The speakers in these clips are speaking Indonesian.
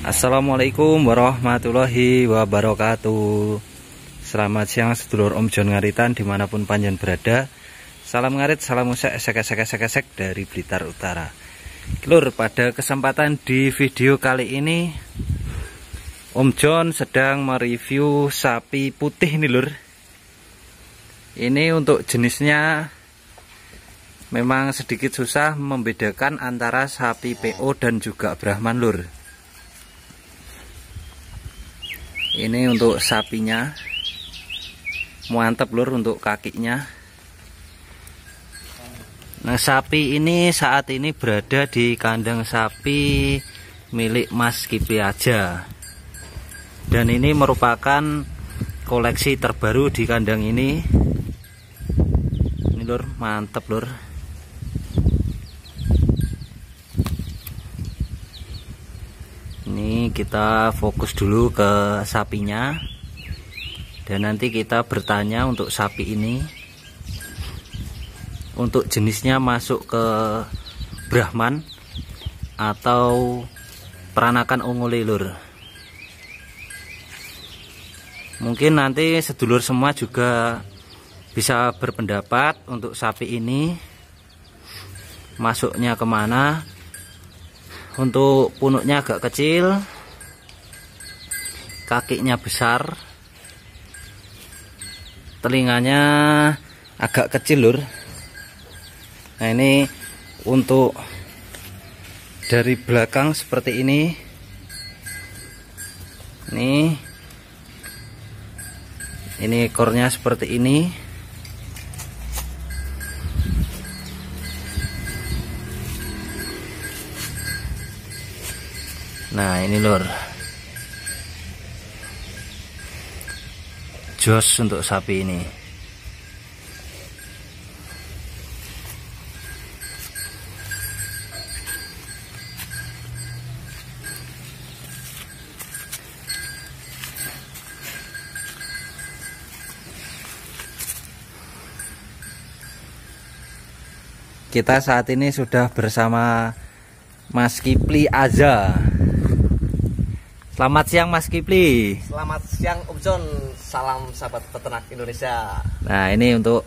Assalamualaikum warahmatullahi wabarakatuh. Selamat siang sedulur Om Jon Ngaritan dimanapun panjen berada. Salam ngarit, salam usek, esek dari Blitar Utara. Lur, pada kesempatan di video kali ini Om Jon sedang mereview sapi putih nih lur. Ini untuk jenisnya memang sedikit susah membedakan antara sapi PO dan juga Brahman lur. Ini untuk sapinya, mantap lur untuk kakinya. Nah, sapi ini saat ini berada di kandang sapi milik Mas Kipli aja. Dan ini merupakan koleksi terbaru di kandang ini. Ini lur, mantap lur. Ini kita fokus dulu ke sapinya. Dan nanti kita bertanya untuk sapi ini, untuk jenisnya masuk ke Brahman atau peranakan unguli lur. Mungkin nanti sedulur semua juga bisa berpendapat untuk sapi ini masuknya kemana. Untuk punuknya agak kecil, kakinya besar, telinganya agak kecil lur. Nah, ini untuk dari belakang seperti ini. Ini ekornya seperti ini. Nah, ini lur, jos untuk sapi ini. Kita saat ini sudah bersama Mas Kipli aja. Selamat siang Mas Kipli. Selamat siang Om Jon, salam sahabat peternak Indonesia. Nah, ini untuk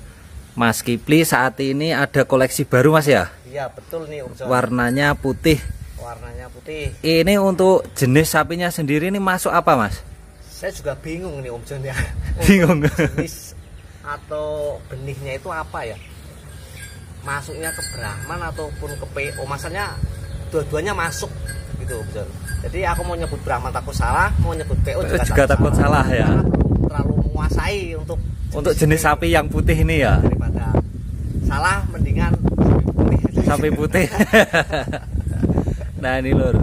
Mas Kipli saat ini ada koleksi baru Mas ya? Iya betul nih Om Jon. Warnanya putih. Warnanya putih. Ini untuk jenis sapinya sendiri ini masuk apa Mas? Saya juga bingung nih Om Jon ya. Bingung. Jenis atau benihnya itu apa ya? Masuknya ke Brahman ataupun ke PO? Masanya dua-duanya masuk gitu Om Jon. Jadi aku mau nyebut Brahman takut salah, mau nyebut PO juga takut salah ya. Terlalu menguasai untuk jenis sapi yang putih ini ya. Daripada salah mendingan sapi putih. Nah, ini lur.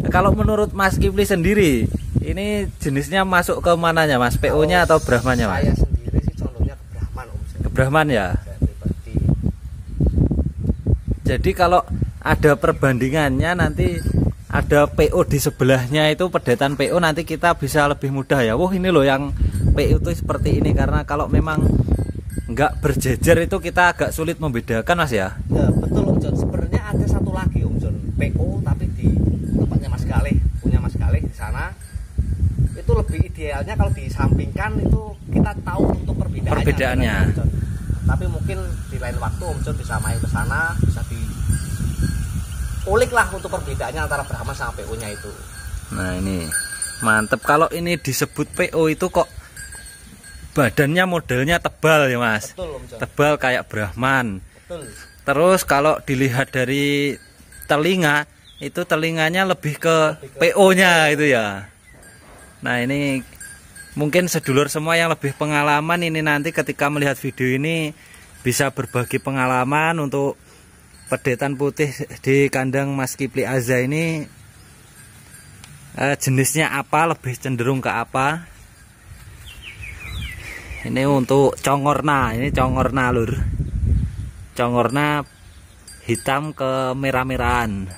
Kalau menurut Mas Kipli sendiri, ini jenisnya masuk ke mananya Mas? PO-nya atau Brahmannya Mas? Saya sendiri sih condongnya ke Brahman Om Jon. Ke Brahman ya. Jadi kalau ada perbandingannya nanti ada PO di sebelahnya itu pedetan PO, nanti kita bisa lebih mudah ya. Wah, ini loh yang PO itu seperti ini, karena kalau memang nggak berjejer itu kita agak sulit membedakan Mas ya. Ya betul Om Jon. Sebenarnya ada satu lagi Om Jon, PO tapi di tempatnya Mas Galih, punya Mas Galih di sana. Itu lebih idealnya kalau disampingkan itu kita tahu untuk perbedaannya. Om Jon. Tapi mungkin di lain waktu Om Jon bisa main ke sana, bisa ulik lah untuk perbedaannya antara Brahman sama PO-nya itu. Nah, ini mantep. Kalau ini disebut PO itu kok badannya modelnya tebal ya Mas? Betul Om Jon. Tebal kayak Brahman. Betul. Terus kalau dilihat dari telinga, itu telinganya lebih ke PO-nya itu ya. Nah, ini mungkin sedulur semua yang lebih pengalaman ini nanti ketika melihat video ini bisa berbagi pengalaman untuk pedetan putih di kandang Mas Kipli Azza ini, jenisnya apa, lebih cenderung ke apa. Ini untuk congorna, ini congorna lur. Congorna hitam ke merah-merahan.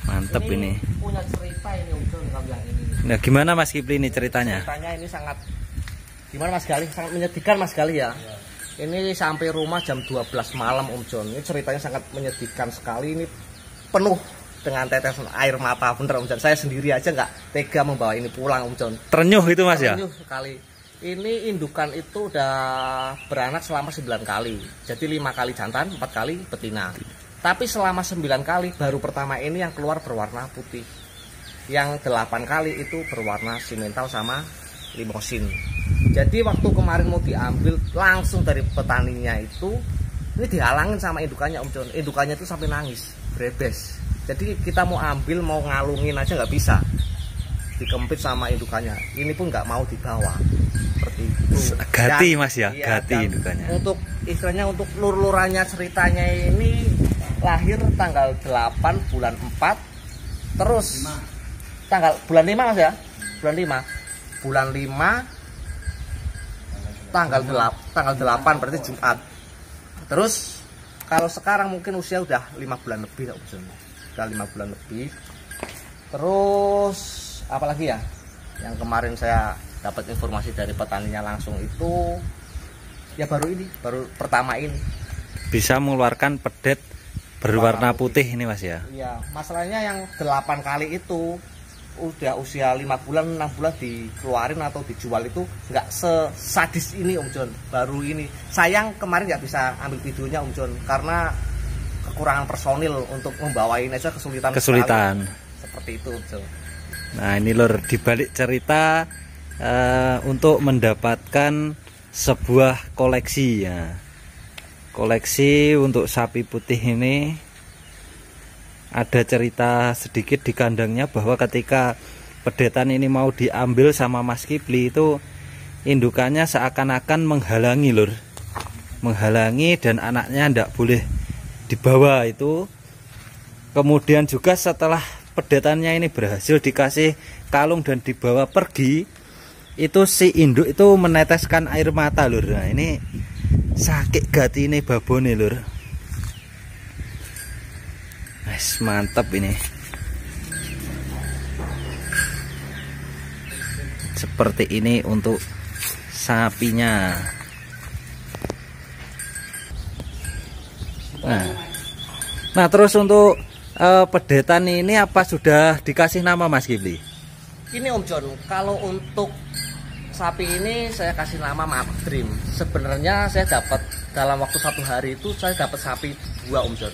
Mantep ini. Punya cerita ini Om Jon kalau yang ini. Nah, gimana Mas Kipli ini ceritanya? Ceritanya ini sangat, gimana Mas Galih, sangat menyedihkan Mas Galih ya. Ini sampai rumah jam 12 malam Om John. Ini ceritanya sangat menyedihkan sekali. Ini penuh dengan tetesan air mata, bener Om John. Saya sendiri aja nggak tega membawa ini pulang Om John. Terenyuh itu Mas ya? Terenyuh sekali. Ini indukan itu udah beranak selama 9 kali. Jadi 5 kali jantan, 4 kali betina. Tapi selama 9 kali baru pertama ini yang keluar berwarna putih. Yang 8 kali itu berwarna simental sama limosin. Jadi waktu kemarin mau diambil langsung dari petaninya itu, ini dihalangin sama indukannya Om John. Indukannya itu sampai nangis, brebes. Jadi kita mau ambil, mau ngalungin aja nggak bisa, dikempit sama indukannya. Ini pun nggak mau dibawa, seperti itu. Gati Mas ya, iya, gati indukannya. Untuk istilahnya untuk lur-lurannya ceritanya ini lahir tanggal 8 bulan 4, terus bulan 5 Mas ya, bulan 5 tanggal 8 berarti Jumat. Terus kalau sekarang mungkin usia udah 5 bulan lebih, udah 5 bulan lebih. Terus apalagi ya yang kemarin saya dapat informasi dari petaninya langsung itu, ya baru pertama ini bisa mengeluarkan pedet berwarna putih ini Mas ya. Iya, masalahnya yang 8 kali itu udah usia 5 bulan 6 bulan dikeluarin atau dijual itu nggak sesadis ini Om John. Baru ini sayang kemarin nggak bisa ambil videonya Om John karena kekurangan personil untuk membawain aja kesulitan seperti itu Om John. Nah ini lur, dibalik cerita untuk mendapatkan sebuah koleksi ya. Koleksi untuk sapi putih ini ada cerita sedikit di kandangnya bahwa ketika pedetan ini mau diambil sama Mas Kipli itu indukannya seakan-akan menghalangi lur, menghalangi dan anaknya tidak boleh dibawa itu. Kemudian juga setelah pedetannya ini berhasil dikasih kalung dan dibawa pergi, itu si induk itu meneteskan air mata lur. Nah ini sakit gati ini babone lur. Nice, mantap ini. Seperti ini untuk sapinya. Nah terus untuk pedetan ini apa sudah dikasih nama Mas Kipli? Ini Om John, kalau untuk sapi ini saya kasih nama Madrim. Sebenarnya saya dapat dalam waktu 1 hari itu saya dapat sapi 2 Om John.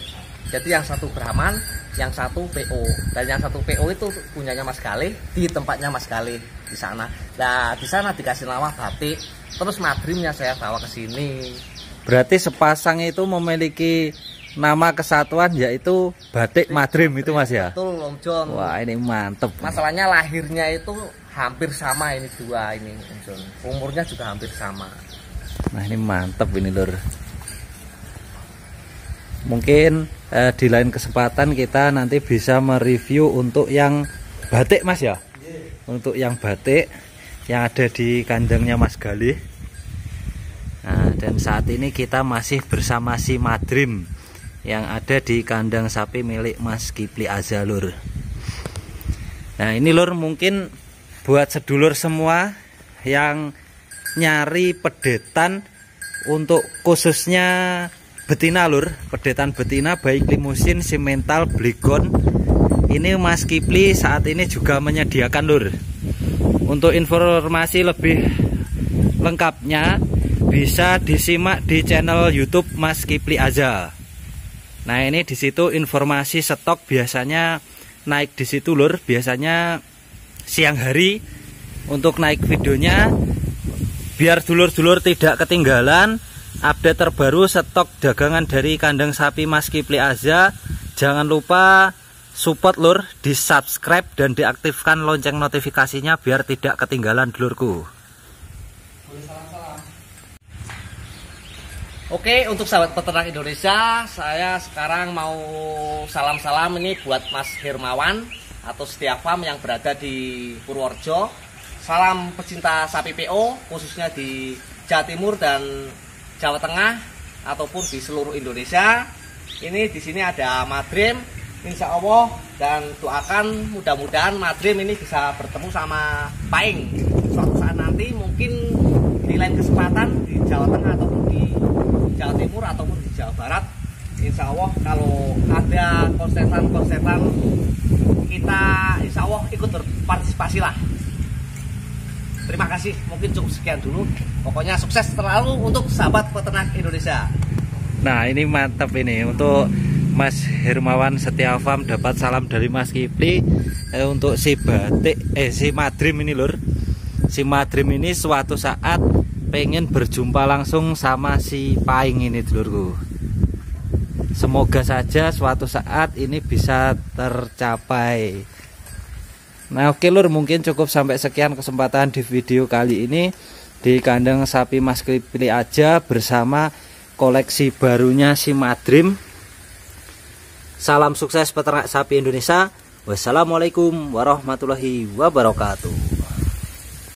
Jadi yang satu Brahman, yang satu PO. Dan yang satu PO itu punyanya Mas Galih, di tempatnya Mas Galih di sana. Nah, di sana dikasih nama Batik. Terus Madrimnya saya bawa ke sini. Berarti sepasang itu memiliki nama kesatuan yaitu Batik Madrim itu Mas ya? Betul Om John. Wah, ini mantep. Masalahnya lahirnya itu hampir sama ini 2 ini Om John. Umurnya juga hampir sama. Nah, ini mantep ini lur. Mungkin di lain kesempatan kita nanti bisa mereview untuk yang batik Mas ya. Untuk yang batik yang ada di kandangnya Mas Galih. Nah, dan saat ini kita masih bersama si Madrim yang ada di kandang sapi milik Mas Kipli Azalur. Nah ini lur, mungkin buat sedulur semua yang nyari pedetan untuk khususnya betina lur, pedetan betina baik limusin, simental, blegon, ini Mas Kipli saat ini juga menyediakan lur. Untuk informasi lebih lengkapnya bisa disimak di channel YouTube Mas Kipli Aza. Nah ini di situ informasi stok biasanya naik di situ lur, biasanya siang hari untuk naik videonya biar dulur-dulur tidak ketinggalan update terbaru stok dagangan dari kandang sapi Mas Kipli Aza. Jangan lupa support lur, di subscribe dan diaktifkan lonceng notifikasinya biar tidak ketinggalan dulurku. Oke, untuk sahabat peternak Indonesia, saya sekarang mau salam-salam ini buat Mas Hermawan atau Setia Farm yang berada di Purworejo. Salam pecinta sapi PO khususnya di Jawa Timur dan Jawa Tengah ataupun di seluruh Indonesia. Ini di sini ada Madrim, insya Allah, dan doakan mudah-mudahan Madrim ini bisa bertemu sama Paing suatu saat nanti, mungkin di lain kesempatan di Jawa Tengah ataupun di Jawa Timur ataupun di Jawa Barat, insya Allah kalau ada konsetan kita insya Allah ikut berpartisipasi lah. Terima kasih, mungkin cukup sekian dulu. Pokoknya sukses selalu untuk sahabat peternak Indonesia. Nah ini mantap ini untuk Mas Hermawan Setia Farm, dapat salam dari Mas Kipli. Untuk si Madrim ini lur, si Madrim ini suatu saat pengen berjumpa langsung sama si Paing ini dulurku. Semoga saja suatu saat ini bisa tercapai. Nah oke lur, mungkin cukup sampai sekian kesempatan di video kali ini di kandang sapi Mas Kipli aja bersama koleksi barunya si Madrim. Salam sukses peternak sapi Indonesia. Wassalamualaikum warahmatullahi wabarakatuh.